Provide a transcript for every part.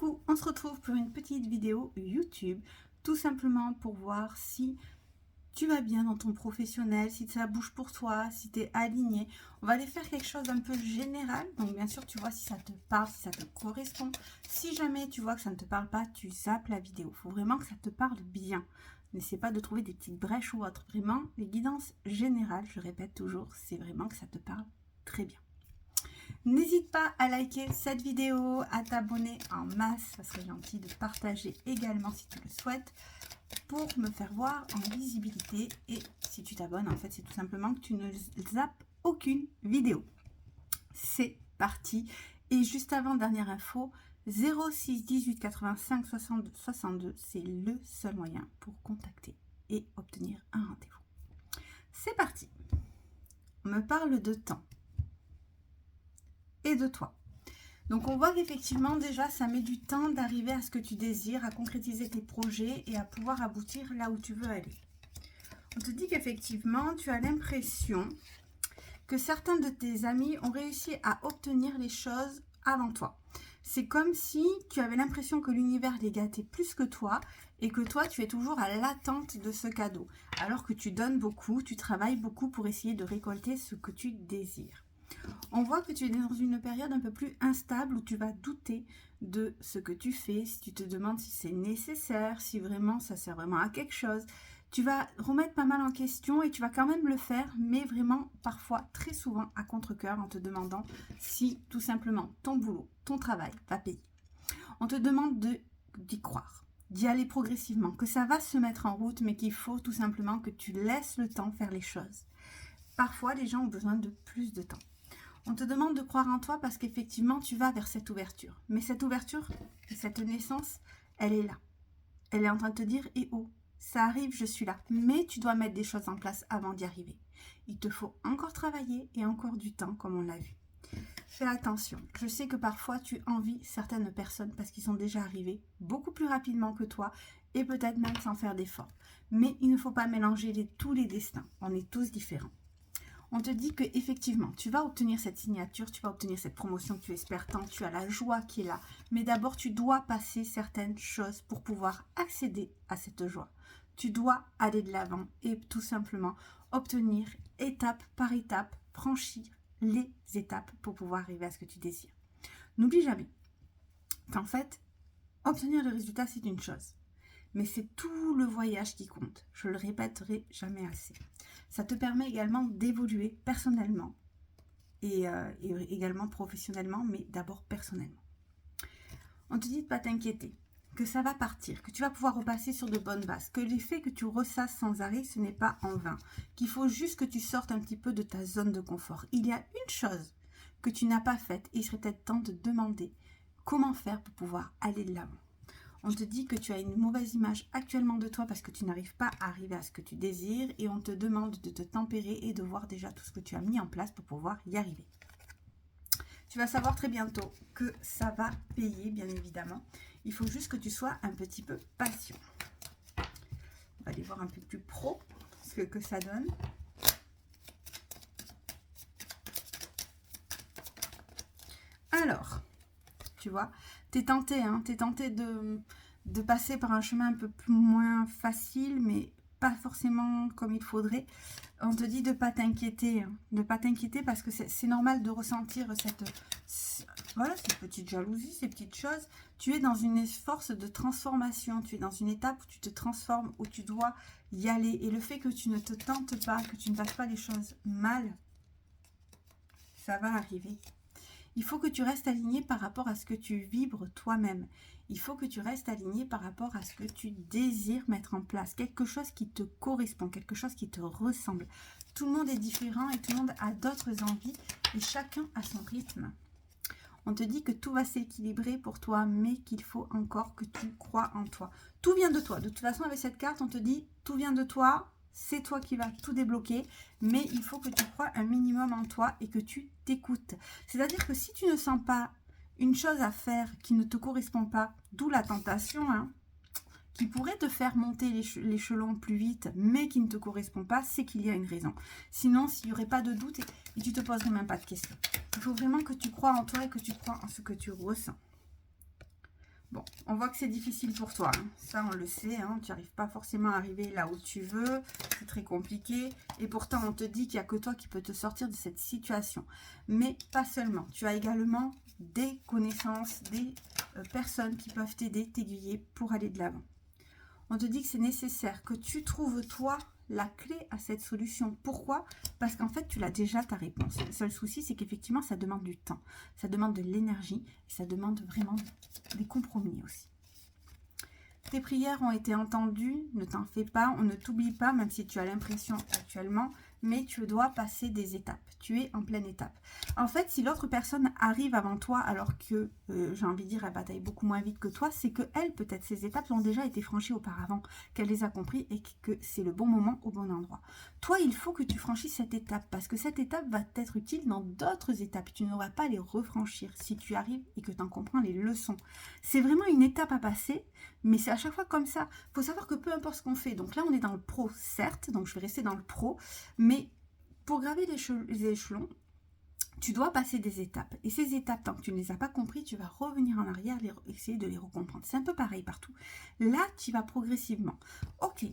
Coucou, on se retrouve pour une petite vidéo YouTube, tout simplement pour voir si tu vas bien dans ton professionnel, si ça bouge pour toi, si tu es aligné. On va aller faire quelque chose d'un peu général, donc bien sûr tu vois si ça te parle, si ça te correspond. Si jamais tu vois que ça ne te parle pas, tu zappes la vidéo. Il faut vraiment que ça te parle bien. N'essaie pas de trouver des petites brèches ou autre. Vraiment, les guidances générales, je répète toujours, c'est vraiment que ça te parle très bien. N'hésite pas à liker cette vidéo, à t'abonner en masse, ça serait gentil de partager également si tu le souhaites pour me faire voir en visibilité. Et si tu t'abonnes, en fait, c'est tout simplement que tu ne zappes aucune vidéo. C'est parti. Et juste avant, dernière info, 06 18 85 62 62, c'est le seul moyen pour contacter et obtenir un rendez-vous. C'est parti. On me parle de temps et de toi. Donc on voit qu'effectivement déjà ça met du temps d'arriver à ce que tu désires, à concrétiser tes projets et à pouvoir aboutir là où tu veux aller. On te dit qu'effectivement tu as l'impression que certains de tes amis ont réussi à obtenir les choses avant toi. C'est comme si tu avais l'impression que l'univers les gâtait plus que toi et que toi tu es toujours à l'attente de ce cadeau. Alors que tu donnes beaucoup, tu travailles beaucoup pour essayer de récolter ce que tu désires. On voit que tu es dans une période un peu plus instable où tu vas douter de ce que tu fais, si tu te demandes si c'est nécessaire, si vraiment ça sert vraiment à quelque chose. Tu vas remettre pas mal en question et tu vas quand même le faire, mais vraiment parfois très souvent à contre-cœur en te demandant si tout simplement ton boulot, ton travail va payer. On te demande d'y croire, d'y aller progressivement, que ça va se mettre en route, mais qu'il faut tout simplement que tu laisses le temps faire les choses. Parfois, les gens ont besoin de plus de temps. On te demande de croire en toi parce qu'effectivement, tu vas vers cette ouverture. Mais cette ouverture, cette naissance, elle est là. Elle est en train de te dire, eh oh, ça arrive, je suis là. Mais tu dois mettre des choses en place avant d'y arriver. Il te faut encore travailler et encore du temps, comme on l'a vu. Fais attention. Je sais que parfois, tu envies certaines personnes parce qu'ils sont déjà arrivés beaucoup plus rapidement que toi et peut-être même sans faire d'efforts. Mais il ne faut pas mélanger tous les destins. On est tous différents. On te dit que effectivement, tu vas obtenir cette signature, tu vas obtenir cette promotion que tu espères tant, tu as la joie qui est là. Mais d'abord, tu dois passer certaines choses pour pouvoir accéder à cette joie. Tu dois aller de l'avant et tout simplement obtenir étape par étape, franchir les étapes pour pouvoir arriver à ce que tu désires. N'oublie jamais qu'en fait, obtenir le résultat, c'est une chose. Mais c'est tout le voyage qui compte. Je le répéterai jamais assez. Ça te permet également d'évoluer personnellement et également professionnellement, mais d'abord personnellement. On te dit de ne pas t'inquiéter, que ça va partir, que tu vas pouvoir repasser sur de bonnes bases, que l'effet que tu ressasses sans arrêt, ce n'est pas en vain, qu'il faut juste que tu sortes un petit peu de ta zone de confort. Il y a une chose que tu n'as pas faite et il serait peut-être temps de demander comment faire pour pouvoir aller de l'avant. On te dit que tu as une mauvaise image actuellement de toi parce que tu n'arrives pas à arriver à ce que tu désires et on te demande de te tempérer et de voir déjà tout ce que tu as mis en place pour pouvoir y arriver. Tu vas savoir très bientôt que ça va payer, bien évidemment. Il faut juste que tu sois un petit peu patient. On va aller voir un peu plus pro ce que ça donne. Alors, tu vois, t'es tenté, hein, t'es tenté de passer par un chemin un peu plus moins facile, mais pas forcément comme il faudrait. On te dit de ne pas t'inquiéter, hein, de ne pas t'inquiéter parce que c'est normal de ressentir voilà, cette petite jalousie, ces petites choses. Tu es dans une force de transformation, tu es dans une étape où tu te transformes, où tu dois y aller. Et le fait que tu ne te tentes pas, que tu ne fasses pas les choses mal, ça va arriver. Il faut que tu restes aligné par rapport à ce que tu vibres toi-même. Il faut que tu restes aligné par rapport à ce que tu désires mettre en place. Quelque chose qui te correspond, quelque chose qui te ressemble. Tout le monde est différent et tout le monde a d'autres envies et chacun a son rythme. On te dit que tout va s'équilibrer pour toi, mais qu'il faut encore que tu crois en toi. Tout vient de toi. De toute façon, avec cette carte, on te dit tout vient de toi. C'est toi qui vas tout débloquer, mais il faut que tu crois un minimum en toi et que tu t'écoutes. C'est-à-dire que si tu ne sens pas une chose à faire qui ne te correspond pas, d'où la tentation, hein, qui pourrait te faire monter l'échelon plus vite, mais qui ne te correspond pas, c'est qu'il y a une raison. Sinon, s'il n'y aurait pas de doute et tu ne te poserais même pas de questions. Il faut vraiment que tu crois en toi et que tu crois en ce que tu ressens. Bon, on voit que c'est difficile pour toi, hein. Ça on le sait, hein. Tu n'arrives pas forcément à arriver là où tu veux, c'est très compliqué. Et pourtant on te dit qu'il n'y a que toi qui peux te sortir de cette situation. Mais pas seulement, tu as également des connaissances, des personnes qui peuvent t'aider, t'aiguiller pour aller de l'avant. On te dit que c'est nécessaire que tu trouves toi la clé à cette solution. Pourquoi? Parce qu'en fait, tu l'as déjà ta réponse. Le seul souci, c'est qu'effectivement, ça demande du temps. Ça demande de l'énergie. Et ça demande vraiment des compromis aussi. Tes prières ont été entendues. Ne t'en fais pas. On ne t'oublie pas, même si tu as l'impression actuellement. Mais tu dois passer des étapes. Tu es en pleine étape. En fait, si l'autre personne arrive avant toi, alors que, j'ai envie de dire, elle bataille beaucoup moins vite que toi, c'est que elle, peut-être, ces étapes ont déjà été franchies auparavant, qu'elle les a compris et que c'est le bon moment au bon endroit. Toi, il faut que tu franchisses cette étape, parce que cette étape va t'être utile dans d'autres étapes. Tu n'auras pas à les refranchir si tu arrives et que tu en comprends les leçons. C'est vraiment une étape à passer, mais c'est à chaque fois comme ça. Il faut savoir que peu importe ce qu'on fait, donc là, on est dans le pro, certes, donc je vais rester dans le pro, mais pour graver les échelons, tu dois passer des étapes. Et ces étapes, tant que tu ne les as pas compris, tu vas revenir en arrière, essayer de les recomprendre. C'est un peu pareil partout. Là, tu vas progressivement. Ok,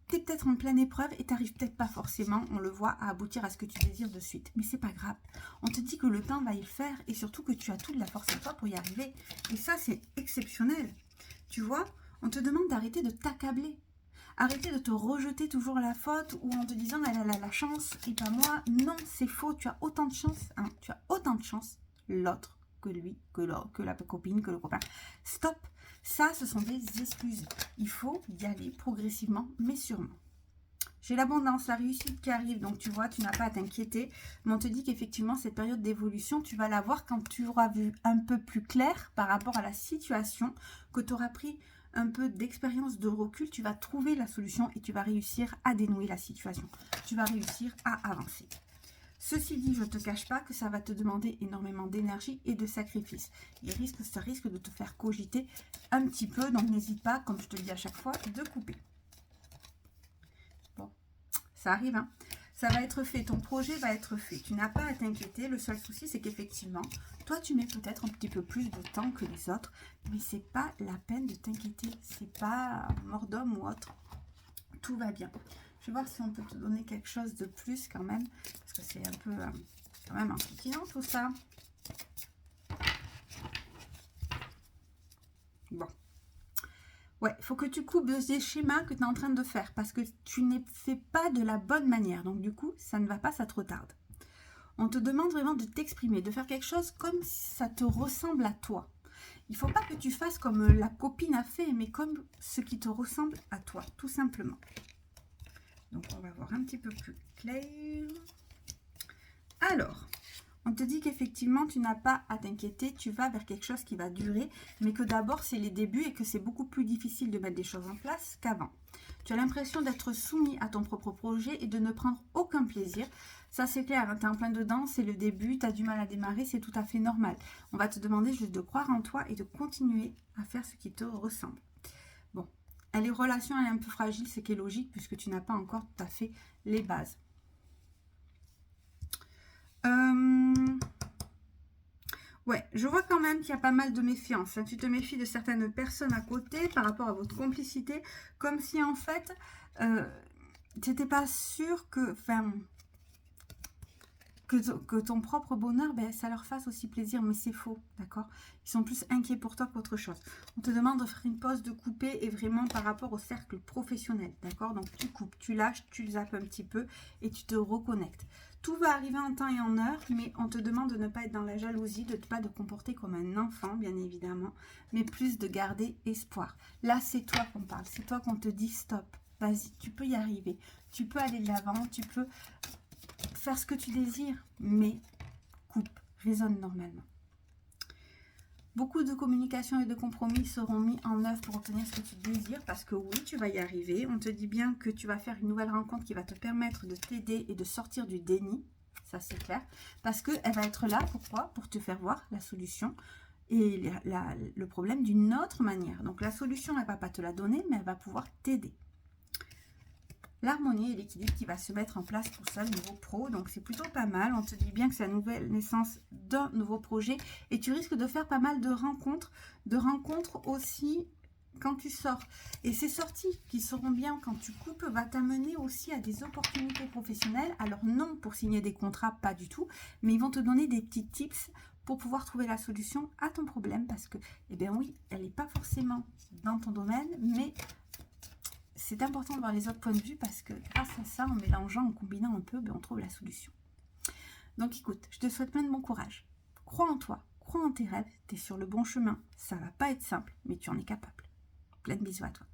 tu es peut-être en pleine épreuve et tu n'arrives peut-être pas forcément, on le voit, à aboutir à ce que tu désires de suite. Mais c'est pas grave. On te dit que le temps va y faire et surtout que tu as toute la force en toi pour y arriver. Et ça, c'est exceptionnel. Tu vois, on te demande d'arrêter de t'accabler. Arrêtez de te rejeter toujours la faute ou en te disant elle a la chance et pas moi. Non, c'est faux. Tu as autant de chance. Hein, tu as autant de chance l'autre que lui, que la copine, que le copain. Stop. Ça, ce sont des excuses. Il faut y aller progressivement, mais sûrement. J'ai l'abondance, la réussite qui arrive. Donc, tu vois, tu n'as pas à t'inquiéter. Mais on te dit qu'effectivement, cette période d'évolution, tu vas la voir quand tu auras vu un peu plus clair par rapport à la situation, que tu auras pris un peu d'expérience, de recul, tu vas trouver la solution et tu vas réussir à dénouer la situation. Tu vas réussir à avancer. Ceci dit, je ne te cache pas que ça va te demander énormément d'énergie et de sacrifices. Ça risque de te faire cogiter un petit peu, donc n'hésite pas, comme je te le dis à chaque fois, de couper. Bon, ça arrive, hein. Ça va être fait, ton projet va être fait. Tu n'as pas à t'inquiéter. Le seul souci, c'est qu'effectivement, toi, tu mets peut-être un petit peu plus de temps que les autres, mais c'est pas la peine de t'inquiéter. C'est pas mort d'homme ou autre. Tout va bien. Je vais voir si on peut te donner quelque chose de plus quand même, parce que c'est un peu quand même inquiétant tout ça. Bon. Ouais, il faut que tu coupes des schémas que tu es en train de faire parce que tu ne fais pas de la bonne manière. Donc du coup, ça ne va pas, ça te retarde. On te demande vraiment de t'exprimer, de faire quelque chose comme si ça te ressemble à toi. Il ne faut pas que tu fasses comme la copine a fait, mais comme ce qui te ressemble à toi, tout simplement. Donc on va voir un petit peu plus clair. Alors, on te dit qu'effectivement, tu n'as pas à t'inquiéter, tu vas vers quelque chose qui va durer, mais que d'abord, c'est les débuts et que c'est beaucoup plus difficile de mettre des choses en place qu'avant. Tu as l'impression d'être soumis à ton propre projet et de ne prendre aucun plaisir. Ça, c'est clair, hein, tu es en plein dedans, c'est le début, tu as du mal à démarrer, c'est tout à fait normal. On va te demander juste de croire en toi et de continuer à faire ce qui te ressemble. Bon, les relations, elle est un peu fragile, c'est qui est logique, puisque tu n'as pas encore tout à fait les bases. Ouais, je vois quand même qu'il y a pas mal de méfiance. Hein. Tu te méfies de certaines personnes à côté par rapport à votre complicité, comme si en fait, tu n'étais pas sûr que ton propre bonheur, ben, ça leur fasse aussi plaisir, mais c'est faux, d'accord? Ils sont plus inquiets pour toi qu'autre chose. On te demande de faire une pause, de couper, et vraiment par rapport au cercle professionnel, d'accord? Donc tu coupes, tu lâches, tu zappes un petit peu, et tu te reconnectes. Tout va arriver en temps et en heure, mais on te demande de ne pas être dans la jalousie, de ne pas te comporter comme un enfant, bien évidemment, mais plus de garder espoir. Là, c'est toi qu'on parle, c'est toi qu'on te dit stop, vas-y, tu peux y arriver, tu peux aller de l'avant, tu peux faire ce que tu désires, mais coupe, raisonne normalement. Beaucoup de communication et de compromis seront mis en œuvre pour obtenir ce que tu désires, parce que oui, tu vas y arriver. On te dit bien que tu vas faire une nouvelle rencontre qui va te permettre de t'aider et de sortir du déni, ça c'est clair, parce qu'elle va être là, pourquoi? Pour te faire voir la solution et le problème d'une autre manière. Donc la solution, elle ne va pas te la donner, mais elle va pouvoir t'aider. l'harmonie et l'équilibre qui va se mettre en place tout seul niveau pro. Donc c'est plutôt pas mal. On te dit bien que c'est la nouvelle naissance d'un nouveau projet et tu risques de faire pas mal de rencontres aussi quand tu sors. Et ces sorties qui seront bien quand tu coupes va t'amener aussi à des opportunités professionnelles. Alors non pour signer des contrats, pas du tout, mais ils vont te donner des petits tips pour pouvoir trouver la solution à ton problème parce que, eh bien oui, elle n'est pas forcément dans ton domaine, mais c'est important de voir les autres points de vue parce que grâce à ça, en mélangeant, en combinant un peu, ben, on trouve la solution. Donc écoute, je te souhaite plein de bon courage. Crois en toi, crois en tes rêves, tu es sur le bon chemin. Ça va pas être simple, mais tu en es capable. Plein de bisous à toi.